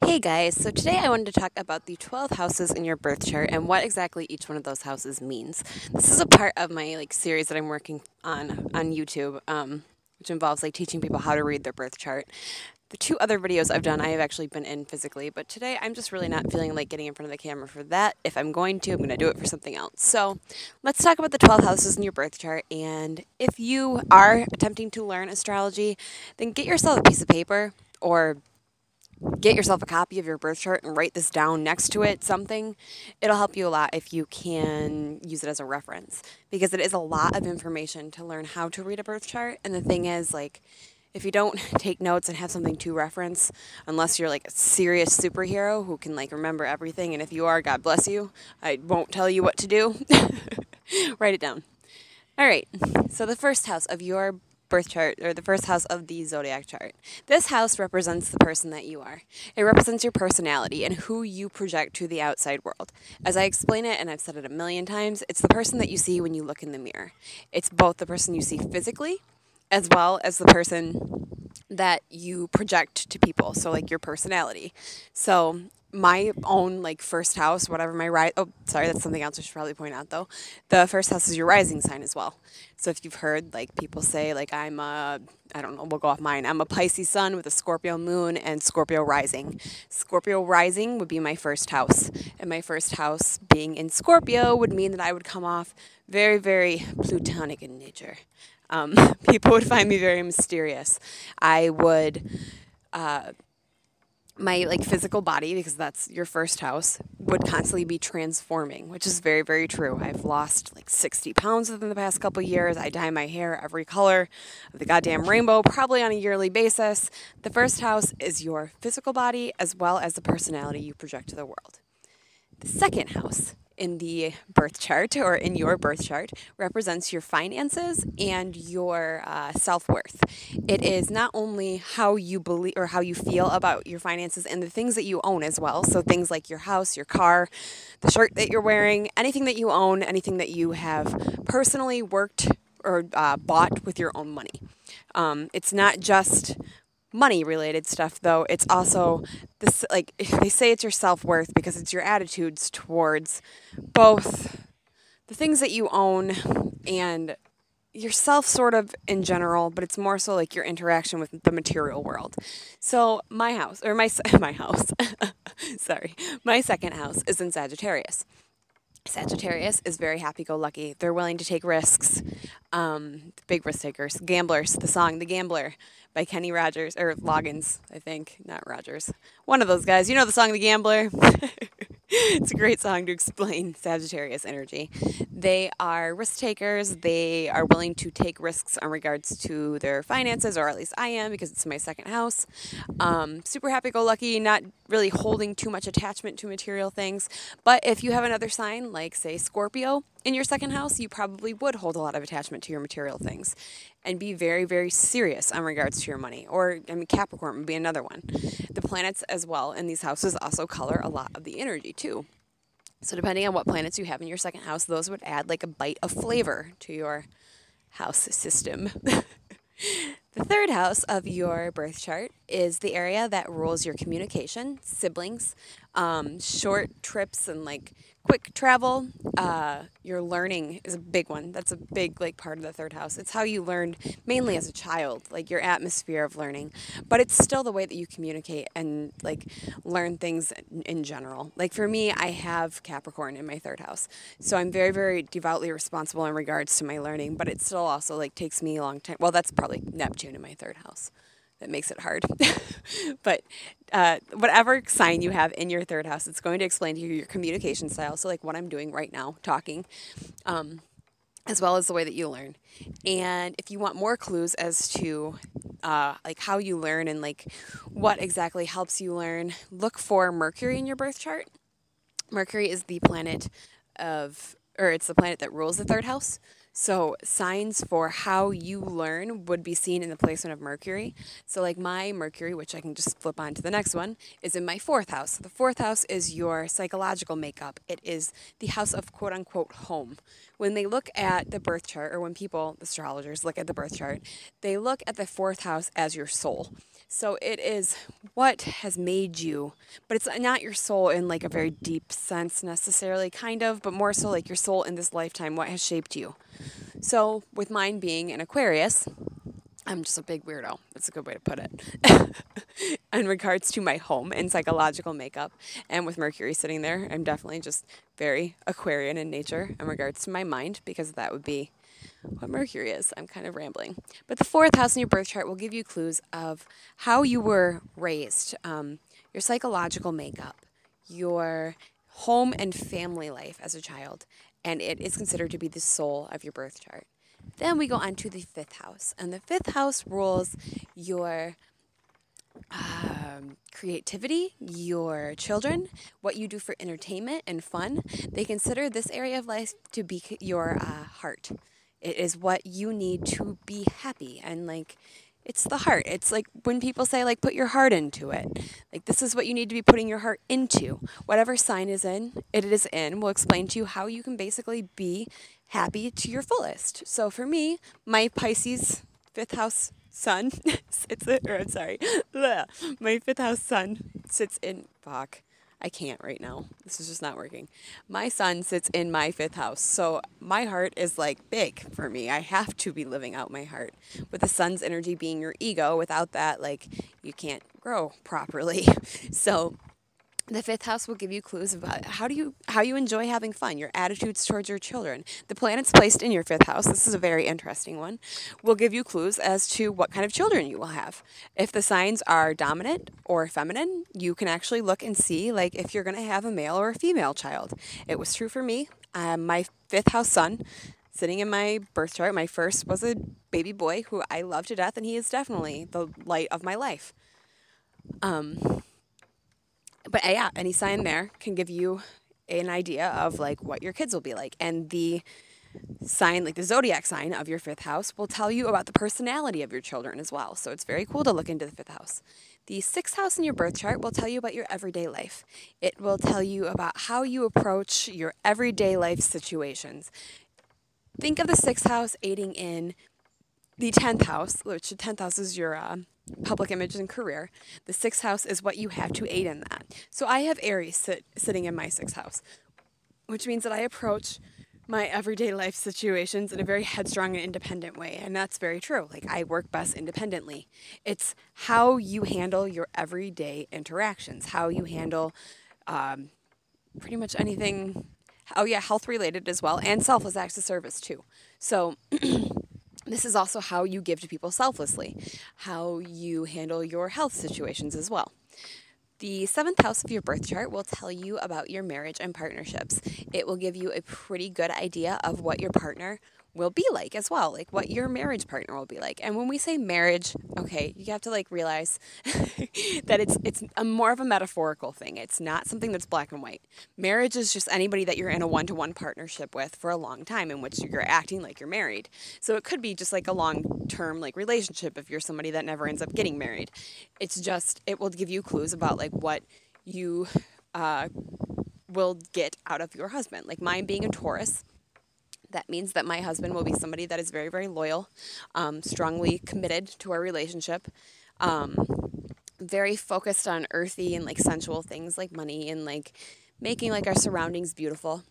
Hey guys, so today I wanted to talk about the 12 houses in your birth chart and what exactly each one of those houses means. This is a part of my series that I'm working on YouTube, which involves teaching people how to read their birth chart. The two other videos I've done, I have actually been in physically, but today I'm just really not feeling like getting in front of the camera for that. If I'm going to, I'm going to do it for something else. So let's talk about the 12 houses in your birth chart. And if you are attempting to learn astrology, then get yourself a piece of paper or get yourself a copy of your birth chart and write this down next to it, something. It'll help you a lot if you can use it as a reference because it is a lot of information to learn how to read a birth chart. And the thing is, if you don't take notes and have something to reference, unless you're like a serious superhero who can remember everything, and if you are, God bless you, I won't tell you what to do. Write it down. All right, so the first house of your birth chart, or the first house of the zodiac chart. This house represents the person that you are. It represents your personality and who you project to the outside world. As I explain it, and I've said it a million times, it's the person that you see when you look in the mirror. It's both the person you see physically as well as the person that you project to people. So your personality. So my own first house, whatever my oh sorry, that's something else I should probably point out though. The first house is your rising sign as well. So if you've heard people say I'm a, I don't know, we'll go off mine. I'm a Pisces sun with a Scorpio moon and Scorpio rising. Scorpio rising would be my first house. And my first house being in Scorpio would mean that I would come off very, very plutonic in nature. People would find me very mysterious. I would, my physical body, because that's your first house, would constantly be transforming, which is very, very true. I've lost 60 pounds within the past couple years. I dye my hair every color of the goddamn rainbow, probably on a yearly basis. The first house is your physical body as well as the personality you project to the world. The second house in the birth chart, or in your birth chart, represents your finances and your self-worth. It is not only how you believe or how you feel about your finances and the things that you own as well. So things like your house, your car, the shirt that you're wearing, anything that you own, anything that you have personally worked or bought with your own money. It's not just money related stuff though. It's also this, they say it's your self-worth because it's your attitudes towards both the things that you own and yourself sort of in general, but it's more so your interaction with the material world. So my house, or my house, sorry, my second house is in Sagittarius. Sagittarius is very happy-go-lucky. They're willing to take risks. Big risk takers. Gamblers. The song "The Gambler" by Kenny Rogers, or Loggins, I think, not Rogers. One of those guys. You know the song "The Gambler"? It's a great song to explain Sagittarius energy. They are risk takers. They are willing to take risks in regards to their finances, or at least I am because it's my second house. Super happy-go-lucky, not really holding too much attachment to material things. But if you have another sign, like say Scorpio, in your second house, you probably would hold a lot of attachment to your material things and be very, very serious in regards to your money. Or, Capricorn would be another one. The planets as well in these houses also color a lot of the energy too. So depending on what planets you have in your second house, those would add a bite of flavor to your house system. The third house of your birth chart is the area that rules your communication, siblings, short trips, and quick travel. Your learning is a big one. That's a big part of the third house. It's how you learned mainly as a child, your atmosphere of learning. But it's still the way that you communicate and learn things in general. For me, I have Capricorn in my third house, so I'm very, very devoutly responsible in regards to my learning. But it still also takes me a long time. Well, that's probably Neptune in my third house. That makes it hard. But whatever sign you have in your third house, it's going to explain to you your communication style. So what I'm doing right now, talking, as well as the way that you learn. And if you want more clues as to how you learn and what exactly helps you learn, look for Mercury in your birth chart. Mercury is the planet of, or it's the planet that rules the third house. So signs for how you learn would be seen in the placement of Mercury. So like my Mercury, which I can just flip on to the next one, is in my fourth house. The fourth house is your psychological makeup. It is the house of quote unquote home. When they look at the birth chart, or when people, astrologers, look at the birth chart, they look at the fourth house as your soul. So it is what has made you, but it's not your soul in like a very deep sense necessarily, kind of, but more so like your soul in this lifetime, what has shaped you. So with mine being an Aquarius, I'm just a big weirdo. That's a good way to put it. In regards to my home and psychological makeup, and with Mercury sitting there, I'm definitely just very Aquarian in nature in regards to my mind, because that would be what Mercury is. I'm kind of rambling. But the fourth house in your birth chart will give you clues of how you were raised, your psychological makeup, your home and family life as a child, and it is considered to be the soul of your birth chart. Then we go on to the fifth house, and the fifth house rules your creativity, your children, what you do for entertainment and fun. They consider this area of life to be your heart. It is what you need to be happy, and like it's the heart. It's like when people say like put your heart into it. Like this is what you need to be putting your heart into. Whatever sign is in, it is in, will explain to you how you can basically be happy to your fullest. So for me, my Pisces fifth house sun sits in, or I'm sorry, my fifth house sun sits in, I can't right now. This is just not working. My sun sits in my fifth house. So my heart is like big for me. I have to be living out my heart. With the sun's energy being your ego, without that, like you can't grow properly. So the fifth house will give you clues about how you enjoy having fun, your attitudes towards your children. The planets placed in your fifth house, this is a very interesting one, will give you clues as to what kind of children you will have. If the signs are dominant or feminine, you can actually look and see like if you're going to have a male or a female child. It was true for me. My fifth house son, sitting in my birth chart, my first was a baby boy who I love to death, and he is definitely the light of my life. But yeah, any sign there can give you an idea of like what your kids will be like. And the sign, like the zodiac sign of your fifth house, will tell you about the personality of your children as well. So it's very cool to look into the fifth house. The sixth house in your birth chart will tell you about your everyday life. It will tell you about how you approach your everyday life situations. Think of the sixth house aiding in the 10th house, which the 10th house is your public image and career. The sixth house is what you have to aid in that. So I have Aries sitting in my sixth house, which means that I approach my everyday life situations in a very headstrong and independent way. And that's very true. Like I work best independently. It's how you handle your everyday interactions, how you handle pretty much anything. Oh yeah, health related as well, and selfless acts of service too. So this is also how you give to people selflessly, how you handle your health situations as well. The seventh house of your birth chart will tell you about your marriage and partnerships. It will give you a pretty good idea of what your partner will be like as well, like what your marriage partner will be like. And when we say marriage, okay, you have to like realize that it's a more of a metaphorical thing. It's not something that's black and white. Marriage is just anybody that you're in a one-to-one partnership with for a long time, in which you're acting like you're married. So it could be just like a long-term like relationship if you're somebody that never ends up getting married. It's just, it will give you clues about like what you will get out of your husband. Like mine being a Taurus, that means that my husband will be somebody that is very, very loyal, strongly committed to our relationship, very focused on earthy and like sensual things like money and like making like our surroundings beautiful.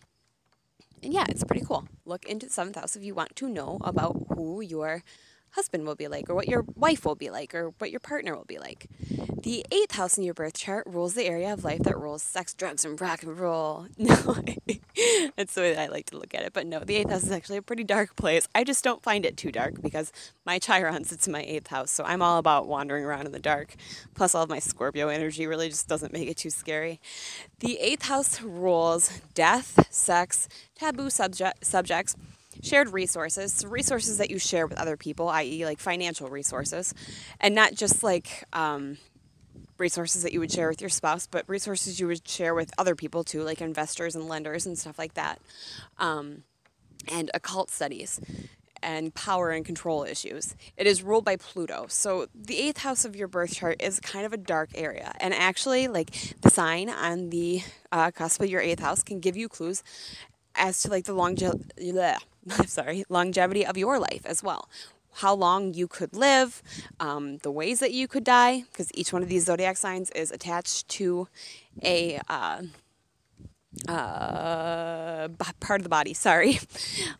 And yeah, it's pretty cool. Look into the seventh house if you want to know about who your husband will be like, or what your wife will be like, or what your partner will be like. The eighth house in your birth chart rules the area of life that rules sex, drugs, and rock and roll. No, that's the way that I like to look at it. But no, the eighth house is actually a pretty dark place. I just don't find it too dark because my Chiron sits in my eighth house, so I'm all about wandering around in the dark. Plus, all of my Scorpio energy really just doesn't make it too scary. The eighth house rules death, sex, taboo subjects, shared resources, resources that you share with other people, i.e. like financial resources, and not just like resources that you would share with your spouse, but resources you would share with other people too, like investors and lenders and stuff like that. and occult studies and power and control issues. It is ruled by Pluto. So the eighth house of your birth chart is kind of a dark area. And actually, like the sign on the cusp of your eighth house can give you clues as to like the longevity of your life as well. How long you could live, the ways that you could die, because each one of these zodiac signs is attached to a part of the body, sorry.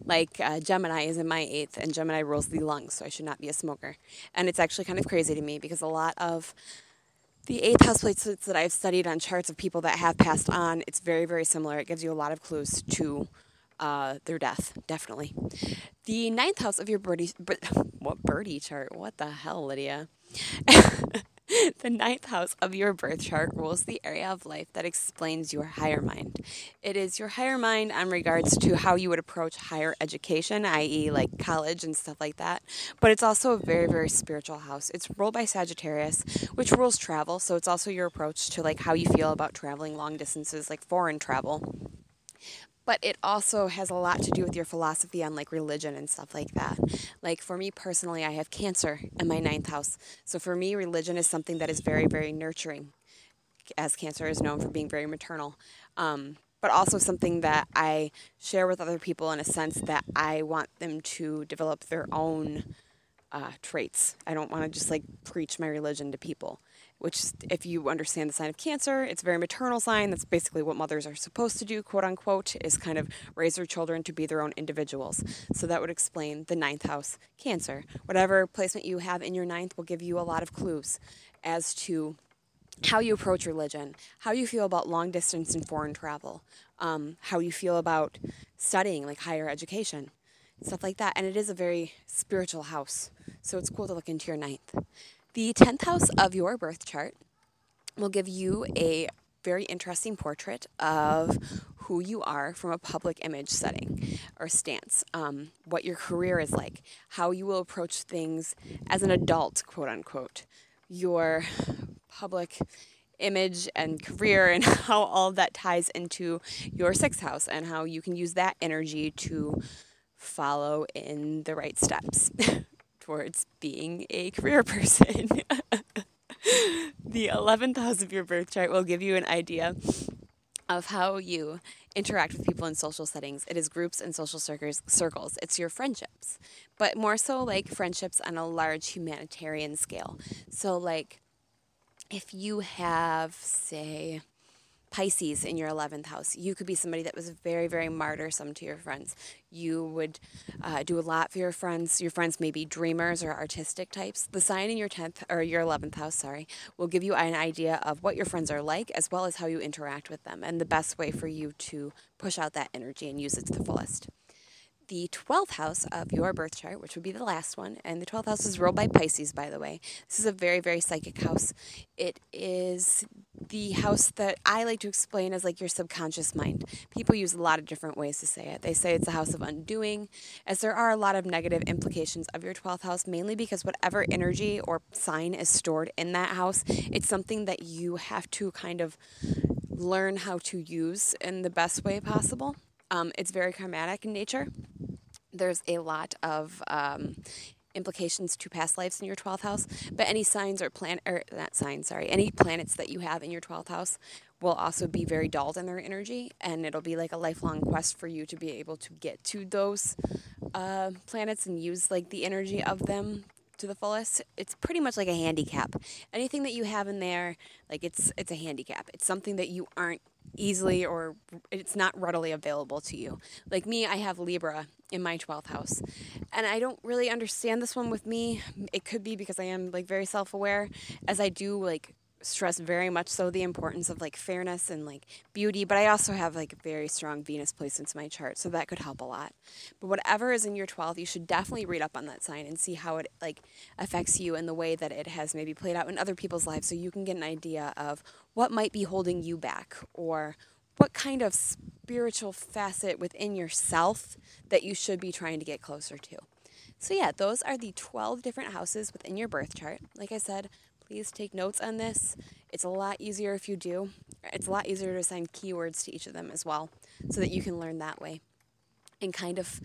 Like Gemini is in my eighth, and Gemini rules the lungs, so I should not be a smoker. And it's actually kind of crazy to me because a lot of the eighth house placements that I've studied on charts of people that have passed on, it's very, very similar. It gives you a lot of clues to their death, definitely. The ninth house of your birdie chart? What the hell, Lydia? The ninth house of your birth chart rules the area of life that explains your higher mind. It is your higher mind in regards to how you would approach higher education, i.e., like college and stuff like that. But it's also a very, very spiritual house. It's ruled by Sagittarius, which rules travel. So it's also your approach to like how you feel about traveling long distances, like foreign travel. But it also has a lot to do with your philosophy on like religion and stuff like that. Like for me personally, I have Cancer in my ninth house. So for me, religion is something that is very, very nurturing, as Cancer is known for being very maternal. But also something that I share with other people in a sense that I want them to develop their own traits. I don't want to just like preach my religion to people, which if you understand the sign of Cancer, it's a very maternal sign. That's basically what mothers are supposed to do, quote unquote, is kind of raise their children to be their own individuals. So that would explain the ninth house, Cancer. Whatever placement you have in your ninth will give you a lot of clues as to how you approach religion, how you feel about long distance and foreign travel, how you feel about studying like higher education, stuff like that. And it is a very spiritual house. So it's cool to look into your ninth. The 10th house of your birth chart will give you a very interesting portrait of who you are from a public image setting or stance, what your career is like, how you will approach things as an adult, quote unquote, your public image and career, and how all of that ties into your sixth house and how you can use that energy to follow in the right steps towards being a career person. The 11th house of your birth chart will give you an idea of how you interact with people in social settings. It is groups and social circles. It's your friendships, but more so like friendships on a large humanitarian scale. So like if you have, say, Pisces in your 11th house, you could be somebody that was very, very martyrsome to your friends. You would do a lot for your friends. Your friends may be dreamers or artistic types. The sign in your 10th or your 11th house, sorry, will give you an idea of what your friends are like as well as how you interact with them and the best way for you to push out that energy and use it to the fullest. The 12th house of your birth chart, which would be the last one, and the 12th house is ruled by Pisces, by the way. This is a very, very psychic house. It is the house that I like to explain as like your subconscious mind. People use a lot of different ways to say it. They say it's a house of undoing, as there are a lot of negative implications of your 12th house, mainly because whatever energy or sign is stored in that house, it's something that you have to kind of learn how to use in the best way possible. It's very karmatic in nature. There's a lot of implications to past lives in your 12th house, but any signs or any planets that you have in your 12th house will also be very dulled in their energy, and it'll be like a lifelong quest for you to be able to get to those planets and use like the energy of them to the fullest. It's pretty much like a handicap. Anything that you have in there, like it's a handicap. It's something that you aren't easily or it's not readily available to you. Like me, I have Libra in my 12th house, and I don't really understand this one with me. It could be because I am like very self-aware, as I do like stress very much so the importance of like fairness and like beauty, but I also have like very strong Venus placements in my chart, so that could help a lot. But whatever is in your 12th, you should definitely read up on that sign and see how it like affects you in the way that it has maybe played out in other people's lives, so you can get an idea of what might be holding you back or what kind of spiritual facet within yourself that you should be trying to get closer to. So yeah, those are the 12 different houses within your birth chart. Like I said, please take notes on this. It's a lot easier if you do. It's a lot easier to assign keywords to each of them as well, so that you can learn that way. and kind of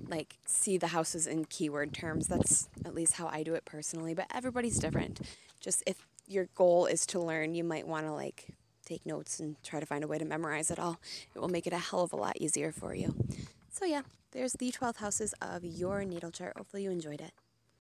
like see the houses in keyword terms. That's at least how I do it personally, but everybody's different. Just if your goal is to learn, you might want to like take notes and try to find a way to memorize it all. It will make it a hell of a lot easier for you. So yeah, there's the 12 houses of your natal chart. Hopefully you enjoyed it.